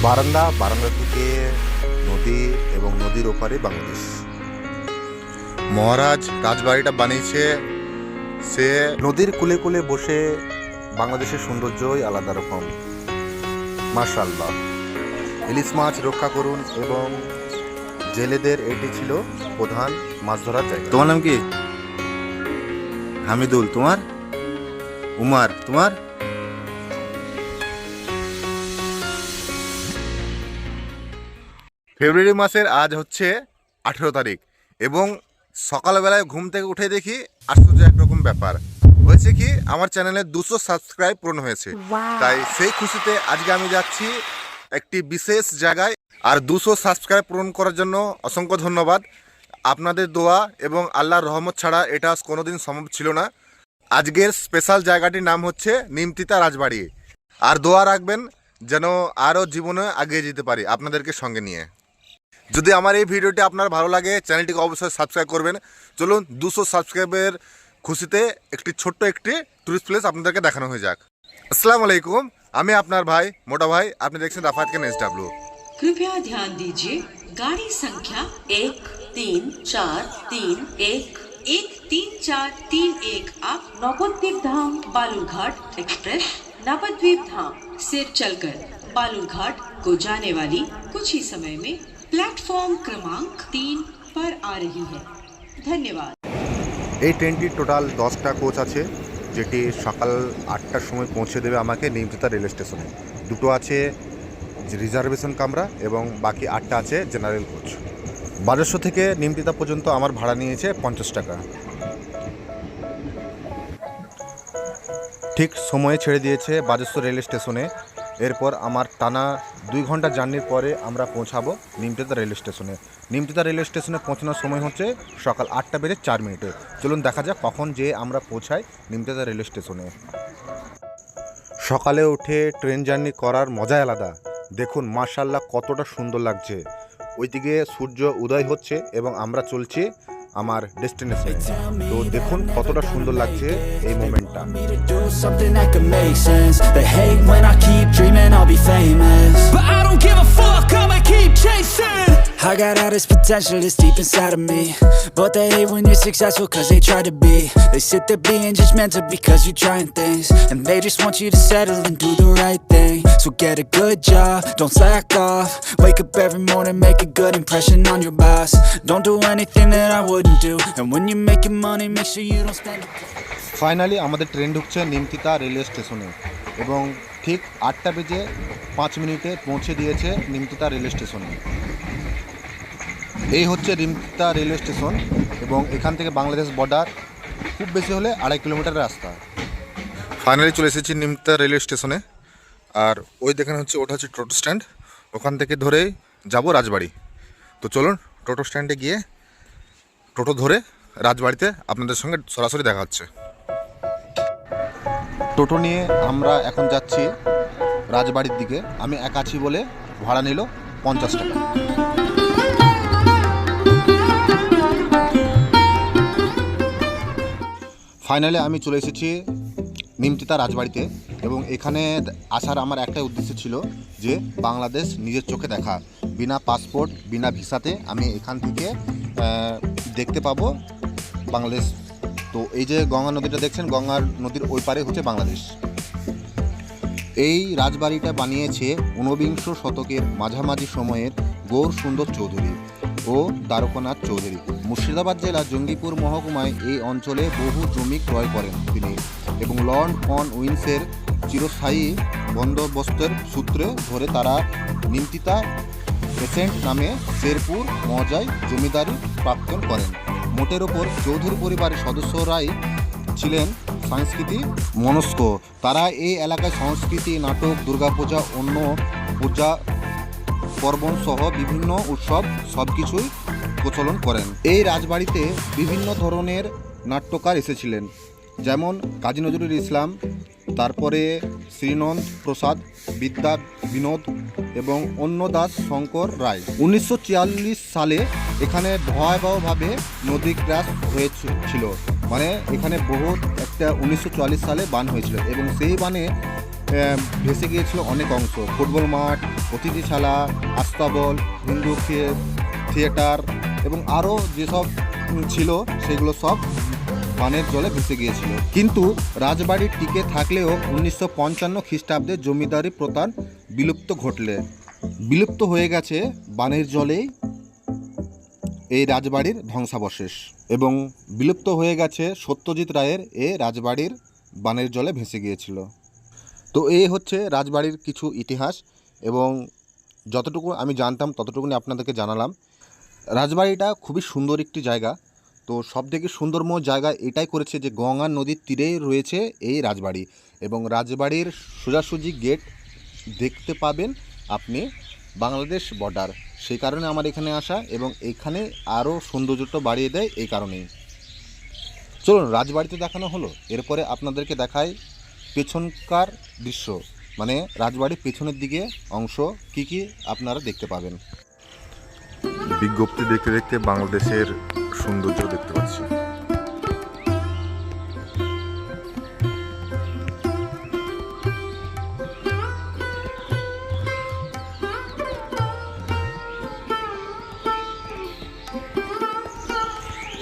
বারান্দা থেকে নদী এবং নদীর ওপারে বাংলাদেশ। মহারাজ রাজবাড়িটা বানিয়েছে সে নদীর কূলে কূলে বসে। বাংলাদেশের সৌন্দর্যই আলাদা রকম। মাশাআল্লাহ। ইলিশ মাছ রক্ষা করুন এবং জেলেদের এটি ছিল প্রধান মাছ ধরার জায়গা। তোমার নাম কি? হামিদুল। তোমার? উমার। তোমার? ফেব্রুয়ারি মাসের আজ হচ্ছে 18 তারিখ এবং সকালবেলায় ঘুম থেকে উঠে দেখি আশ্চর্য একরকম ব্যাপার হয়েছে কি, আমার চ্যানেলে 200 সাবস্ক্রাইব পূরণ হয়েছে। তাই সেই খুশিতে আজকে আমি যাচ্ছি একটি বিশেষ জায়গায়। আর 200 সাবস্ক্রাইব পূরণ করার জন্য অসংখ্য ধন্যবাদ। আপনাদের দোয়া এবং আল্লাহর রহমত ছাড়া এটা কোনোদিন সম্ভব ছিল না। আজকের স্পেশাল জায়গাটির নাম হচ্ছে নিমতিতা রাজবাড়ি। আর দোয়া রাখবেন যেন আরও জীবনে এগিয়ে যেতে পারি আপনাদেরকে সঙ্গে নিয়ে। যদি আমার এই ভিডিওটি আপনার ভালো লাগে চ্যানেলটিকে অবশ্যই সাবস্ক্রাইব করবেন। চলুন 200 সাবস্ক্রাইবের খুশিতে একটি ছোট্ট একটি টুরিস্ট প্লেস আপনাদেরকে দেখানো হয়ে যাক। আসসালামু আলাইকুম, আমি আপনার ভাই মোটা ভাই। আপনি দেখছেন রাফাত খান SW। कृपया ध्यान दीजिए, गाड़ी संख्या 134311 आप नवद्वीप धाम बालूरघाट एक्सप्रेस नवद्वीप धाम से चलकर बालूरघाट को जाने वाली कुछ ही समय में प्लेटफॉर्म क्रमांक 3 पर आ रही है। धन्यवाद। এই ট্রেনটির টোটাল 10টা কোচ আছে, যেটি সকাল 8টার সময় পৌঁছে দেবে আমাকে নিমতিতা রেল স্টেশনে। দুটো আছে রিজার্ভেশন কামরা এবং বাকি 8টা আছে জেনারেল কোচ। 1200 থেকে নিমতিতা পর্যন্ত আমার ভাড়া নিয়েছে 50 টাকা। ঠিক সময়ে ছেড়ে দিয়েছে 1200 রেল স্টেশনে। এরপর আমার টানা 2 ঘন্টা জার্নির পরে আমরা পৌঁছাবো নিমতিতা রেল স্টেশনে। নিমতিতা রেল স্টেশনে পৌঁছানোর সময় হচ্ছে সকাল 8:04। চলুন দেখা যাক কখন যে আমরা পৌঁছাই নিমতিতা রেল স্টেশনে। সকালে উঠে ট্রেন জার্নি করার মজাই আলাদা। দেখুন মাশাআল্লাহ কতটা সুন্দর লাগছে। ওইদিকে সূর্য উদয় হচ্ছে এবং আমরা চলছি আমার ডেস্টিনেশনে। তো দেখুন কতটা সুন্দর লাগছে এই মোমেন্টটা। I got all this potential that's deep inside of me, but they hate when you're successful cause they try to be. They sit there being judgmental because you're trying things, and they just want you to settle and do the right thing. So get a good job, don't slack off. Wake up every morning, make a good impression on your boss. Don't do anything that I wouldn't do, and when you're making money make sure you don't spend it. Finally আমাদের train ঢুকছে Nimtita railway স্টেশনে এবং ঠিক 8:05 পৌঁছে দিয়েছে Nimtita railway স্টেশনে। এই হচ্ছে নিমতিতা রেলওয়ে স্টেশন এবং এখান থেকে বাংলাদেশ বর্ডার খুব বেশি হলে 2.5 কিলোমিটার রাস্তা। ফাইনালি চলে এসেছি নিমতিতা রেলওয়ে স্টেশনে। আর ওই দেখেন হচ্ছে ওটা হচ্ছে টোটো স্ট্যান্ড, ওখান থেকে ধরে যাব রাজবাড়ি। তো চলুন টোটো স্ট্যান্ডে গিয়ে টোটো ধরে রাজবাড়িতে আপনাদের সঙ্গে সরাসরি দেখা হচ্ছে। টোটো নিয়ে আমরা এখন যাচ্ছি রাজবাড়ির দিকে। আমি একা আছি বলে ভাড়া নিল 50 টাকা। ফাইনালি আমি চলে এসেছি নিমতিতা রাজবাড়িতে এবং এখানে আসার আমার একটাই উদ্দেশ্য ছিল যে বাংলাদেশ নিজের চোখে দেখা। বিনা পাসপোর্ট বিনা ভিসাতে আমি এখান থেকে দেখতে পাবো বাংলাদেশ। তো এই যে গঙ্গা নদীটা দেখছেন, গঙ্গা নদীর ওই পারে হচ্ছে বাংলাদেশ। এই রাজবাড়িটা বানিয়েছে 19বিংশ শতকের মাঝামাঝি সময়ের গৌর সুন্দর চৌধুরী ও দ্বারকানাথ চৌধুরী। মুর্শিদাবাদ জেলার জঙ্গিপুর মহকুমায় এই অঞ্চলে বহু জমি ক্রয় করেন তিনি এবং লর্ড অন উইন্সের চিরস্থায়ী বন্দোবস্তের সূত্রে ধরে তারা নিমতিতা পেসেন্ট নামে শেরপুর মৌজায় জমিদারি প্রাপ্ত করেন। মোটের ওপর চৌধুরী পরিবারের সদস্যরাই ছিলেন সংস্কৃতি মনস্ক। তারা এই এলাকায় সংস্কৃতি, নাটক, দুর্গাপূজা, অন্য পূজা পার্বণ সহ বিভিন্ন উৎসব সব কিছুই প্রচলন করেন। এই রাজবাড়িতে বিভিন্ন ধরনের নাট্যকার এসেছিলেন, যেমন কাজী নজরুল ইসলাম, তারপরে শ্রীনন্দ প্রসাদ, বিদ্যা বিনোদ এবং অন্নদাস শঙ্কর রায়। 1944 সালে এখানে ভয়াবহভাবে নদী ক্রাশ হয়েছিল। মানে এখানে বহুত একটা 1944 সালে বান হয়েছিল এবং সেই বানে ভেসে গিয়েছিল অনেক অংশ। ফুটবল মাঠ, অতিথিশালা, আস্তাবল, হিন্দু থিয়েটার এবং আরও যেসব ছিল সেগুলো সব বানের জলে ভেসে গিয়েছিল। কিন্তু রাজবাড়ি টিকে থাকলেও 1955 খ্রিস্টাব্দে জমিদারি প্রথা বিলুপ্ত হয়ে গেছে বানের জলেই এই রাজবাড়ির ধ্বংসাবশেষ, এবং বিলুপ্ত হয়ে গেছে সত্যজিৎ রায়ের এ রাজবাড়ির বানের জলে ভেসে গিয়েছিল। তো এই হচ্ছে রাজবাড়ির কিছু ইতিহাস, এবং যতটুকু আমি জানতাম ততটুকুনি আপনাদেরকে জানালাম। রাজবাড়িটা খুবই সুন্দর একটি জায়গা। তো সবথেকে সুন্দরময় জায়গা এটাই করেছে যে গঙ্গা নদীর তীরেই রয়েছে এই রাজবাড়ি, এবং রাজবাড়ির সোজাসুজি গেট দেখতে পাবেন আপনি বাংলাদেশ বর্ডার। সেই কারণে আমার এখানে আসা, এবং এখানে আরও সৌন্দর্যটা বাড়িয়ে দেয় এই কারণেই। চলুন, রাজবাড়িতে দেখানো হলো, এরপরে আপনাদেরকে দেখাই পেছনকার দৃশ্য, মানে রাজবাড়ির পেছনের দিকে অংশ কি কি আপনারা দেখতে পাবেন। বিজ্ঞপ্তি দেখতে দেখতে বাংলাদেশের সৌন্দর্য দেখতে পাচ্ছি।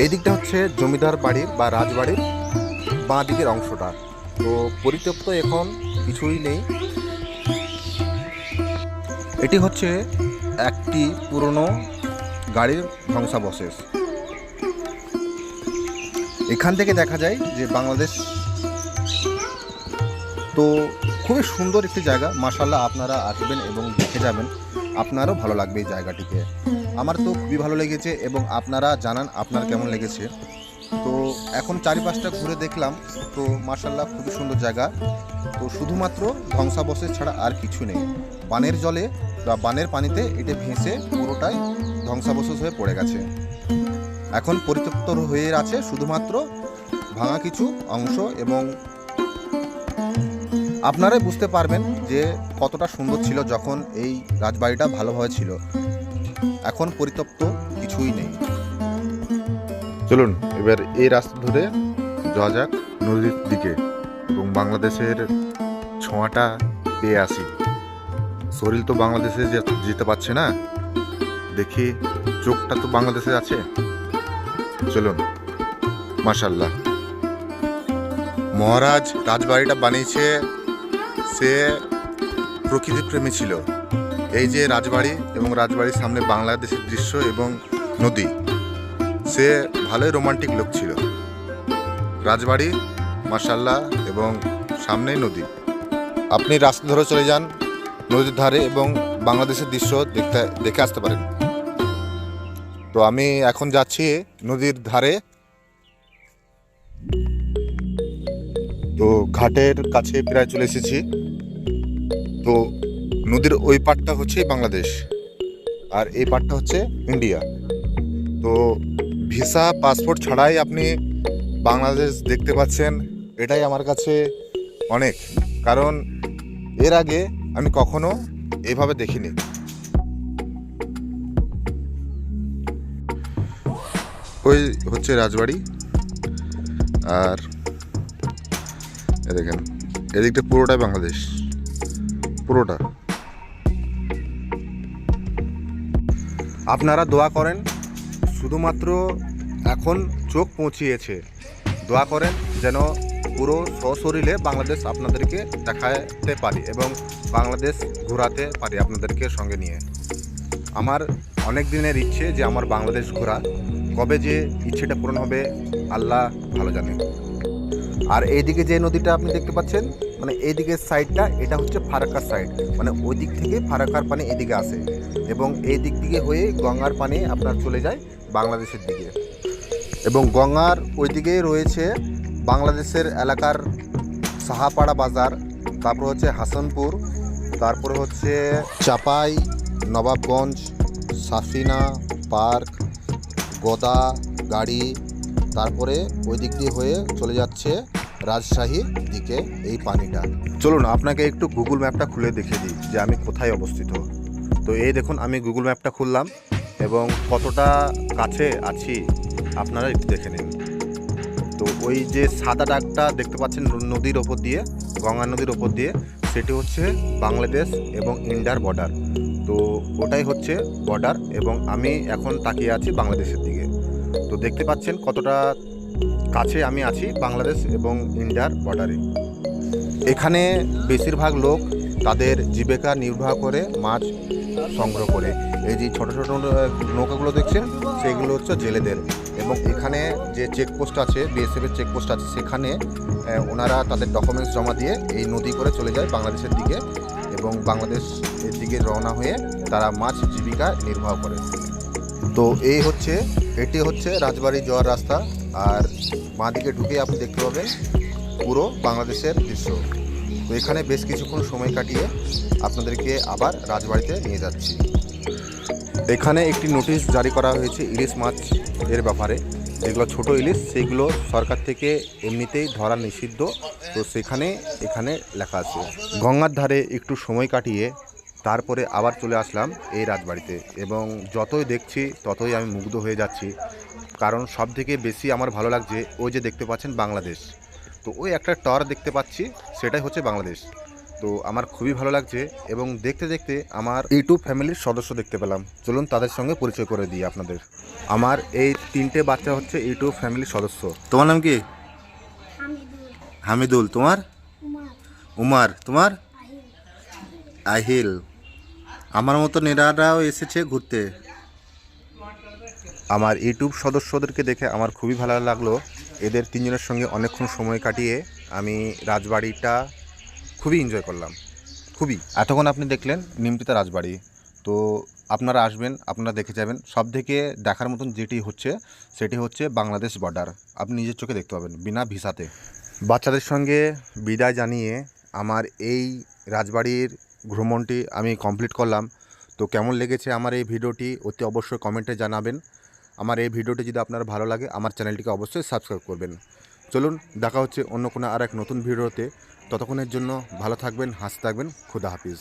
এই দিকটা হচ্ছে জমিদার বাড়ির বা রাজবাড়ির বাঁ দিকের অংশটা। তো পরিত্যক্ত এখন কিছুই নেই। এটি হচ্ছে একটি পুরনো গাড়ির ধ্বংসাবশেষ। এখান থেকে দেখা যায় যে বাংলাদেশ। তো খুবই সুন্দর একটি জায়গা, মাশাআল্লাহ। আপনারা আসবেন এবং দেখে যাবেন, আপনারও ভালো লাগবে এই জায়গাটিকে। আমার তো খুবই ভালো লেগেছে, এবং আপনারা জানান আপনার কেমন লেগেছে। তো এখন চারিপাশটা ঘুরে দেখলাম, তো মাশাআল্লাহ খুবই সুন্দর জায়গা। তো শুধুমাত্র ধ্বংসাবশেষ ছাড়া আর কিছু নেই। বানের জলে বা বানের পানিতে এটা ভেসে পুরোটাই ধ্বংসাবশেষ হয়ে পড়ে গেছে। এখন পরিত্যক্ত হয়ে আছে শুধুমাত্র ভাঙা কিছু অংশ, এবং আপনারাই বুঝতে পারবেন যে কতটা সুন্দর ছিল যখন এই রাজবাড়িটা ভালোভাবে ছিল। এখন পরিত্যক্ত কিছুই নেই। চলুন এবার এই রাস্তা ধরে যাওয়া যাক নদীর দিকে, এবং বাংলাদেশের ছোঁয়াটা পেয়ে আসি। শরীর তো বাংলাদেশে যেতে পারছে না, দেখি চোখটা তো বাংলাদেশে আছে। চলুন, মাশাআল্লাহ। মহারাজ রাজবাড়িটা বানিয়েছে, সে প্রকৃতি প্রেমী ছিল। এই যে রাজবাড়ি, এবং রাজবাড়ির সামনে বাংলাদেশের দৃশ্য এবং নদী, সে ভালোই রোমান্টিক লোক ছিল। রাজবাড়ি মাশাআল্লাহ, এবং সামনেই নদী। আপনি রাস্তা ধরে চলে যান নদীর ধারে, এবং বাংলাদেশের দৃশ্য দেখে আসতে পারেন। তো আমি এখন যাচ্ছি নদীর ধারে। তো ঘাটের কাছে প্রায় চলে এসেছি। তো নদীর ওই পাড়টা হচ্ছে বাংলাদেশ, আর এই পাড়টা হচ্ছে ইন্ডিয়া। তো ভিসা পাসপোর্ট ছাড়াই আপনি বাংলাদেশ দেখতে পাচ্ছেন, এটাই আমার কাছে অনেক। কারণ এর আগে আমি কখনো এভাবে দেখিনি। ওই হচ্ছে রাজবাড়ি, আর দেখেন এদিকটা পুরোটাই বাংলাদেশ, পুরোটা। আপনারা দোয়া করেন, শুধুমাত্র এখন চোখ পৌঁছিয়েছে। দোয়া করেন যেন পুরো সশরীরে বাংলাদেশ আপনাদেরকে দেখাতে পারি, এবং বাংলাদেশ ঘোরাতে পারি আপনাদেরকে সঙ্গে নিয়ে। আমার অনেক দিনের ইচ্ছে যে আমার বাংলাদেশ ঘোরা, কবে যে ইচ্ছেটা পূরণ হবে আল্লাহ ভালো জানে। আর এইদিকে যে নদীটা আপনি দেখতে পাচ্ছেন, মানে এইদিকের সাইডটা, এটা হচ্ছে ফারাক্কার সাইড। মানে ওই দিক থেকে ফারাক্কার পানি এদিকে আসে, এবং এই দিক থেকে হয়ে গঙ্গার পানি আপনার চলে যায় বাংলাদেশের দিকে। এবং গঙ্গার ওই দিকেই রয়েছে বাংলাদেশের এলাকার সাহাপাড়া বাজার, তারপর হচ্ছে হাসনপুর, তারপর হচ্ছে চাপাই, নবাবগঞ্জ, সাফিনা পার্ক, গোদা গাড়ি। তারপরে ওই দিক দিয়ে হয়ে চলে যাচ্ছে রাজশাহীর দিকে এই পানিটা। চলুন আপনাকে একটু গুগল ম্যাপটা খুলে দেখিয়ে দিই যে আমি কোথায় অবস্থিত। তো এই দেখুন, আমি গুগল ম্যাপটা খুললাম, এবং কতটা কাছে আছি আপনারা একটু দেখে নিন। তো ওই যে সাদা দাগটা দেখতে পাচ্ছেন নদীর ওপর দিয়ে, গঙ্গা নদীর ওপর দিয়ে, সেটি হচ্ছে বাংলাদেশ এবং ইন্ডিয়ার বর্ডার। তো ওটাই হচ্ছে বর্ডার এবং আমি এখন তাকিয়ে আছি বাংলাদেশের দিকে। তো দেখতে পাচ্ছেন কতটা কাছে আমি আছি বাংলাদেশ এবং ইন্ডিয়ার বর্ডারে। এখানে বেশিরভাগ লোক তাদের জীবিকা নির্বাহ করে মাছ সংগ্রহ করে। এই যে ছোট ছোট নৌকাগুলো দেখছেন সেগুলো হচ্ছে জেলেদের। এবং এখানে যে চেকপোস্ট আছে, বিএসএফের চেকপোস্ট আছে, সেখানে ওনারা তাদের ডকুমেন্টস জমা দিয়ে এই নদী করে চলে যায় বাংলাদেশের দিকে এবং বাংলাদেশের দিকে রওনা হয়ে তারা মাছ জীবিকা নির্বাহ করে। তো এটি হচ্ছে রাজবাড়ি যাওয়ার রাস্তা। আর বাঁ দিকে ঢুকে আপনি দেখতে পাবেন পুরো বাংলাদেশের দৃশ্য। তো এখানে বেশ কিছুক্ষণ সময় কাটিয়ে আপনাদেরকে আবার রাজবাড়িতে নিয়ে যাচ্ছি। এখানে একটি নোটিশ জারি করা হয়েছে ইলিশ মাছ এর ব্যাপারে। যেগুলো ছোট ইলিশ সেগুলো সরকার থেকে এমনিতেই ধরা নিষিদ্ধ। তো এখানে লেখা আছে। গঙ্গার ধারে একটু সময় কাটিয়ে তারপরে আবার চলে আসলাম এই রাজবাড়িতে এবং যতই দেখছি ততই আমি মুগ্ধ হয়ে যাচ্ছি। কারণ সব থেকে বেশি আমার ভালো লাগছে ওই যে দেখতে পাচ্ছেন বাংলাদেশ। তো ওই একটা টাওয়ার দেখতে পাচ্ছি, সেটাই হচ্ছে বাংলাদেশ। তো আমার খুবই ভালো লাগছে এবং দেখতে দেখতে আমার ইউটিউব ফ্যামিলির সদস্য দেখতে পেলাম। চলুন তাদের সঙ্গে পরিচয় করে দিই আপনাদের। আমার এই 3টে বাচ্চা হচ্ছে ইউটিউব ফ্যামিলির সদস্য। তোমার নাম কি? হামিদুল। তোমার? উমার। তোমার? আহিল। আমার মতো নেরারাও এসেছে ঘুরতে। আমার ইউটিউব সদস্যদেরকে দেখে আমার খুবই ভালো লাগলো। এদের 3জনের সঙ্গে অনেকক্ষণ সময় কাটিয়ে আমি রাজবাড়িটা খুবই এনজয় করলাম। খুবই। এতক্ষণ আপনি দেখলেন নিমতিতা রাজবাড়ি। তো আপনারা আসবেন, আপনারা দেখে যাবেন। সব থেকে দেখার মতন সেটি হচ্ছে বাংলাদেশ বর্ডার। আপনি নিজের চোখে দেখতে পাবেন বিনা ভিসাতে। বাচ্চাদের সঙ্গে বিদায় জানিয়ে আমার এই রাজবাড়ির ভ্রমণটি আমি কমপ্লিট করলাম। তো কেমন লেগেছে আমার এই ভিডিওটি অতি অবশ্যই কমেন্টে জানাবেন। আমার এই ভিডিওটি যদি আপনার ভালো লাগে আমার চ্যানেলটিকে অবশ্যই সাবস্ক্রাইব করবেন। চলুন দেখা হচ্ছে অন্য কোনো আর এক নতুন ভিডিওতে। ততক্ষণের জন্য ভালো থাকবেন, হাসতে থাকবেন। খুদা হাফিজ।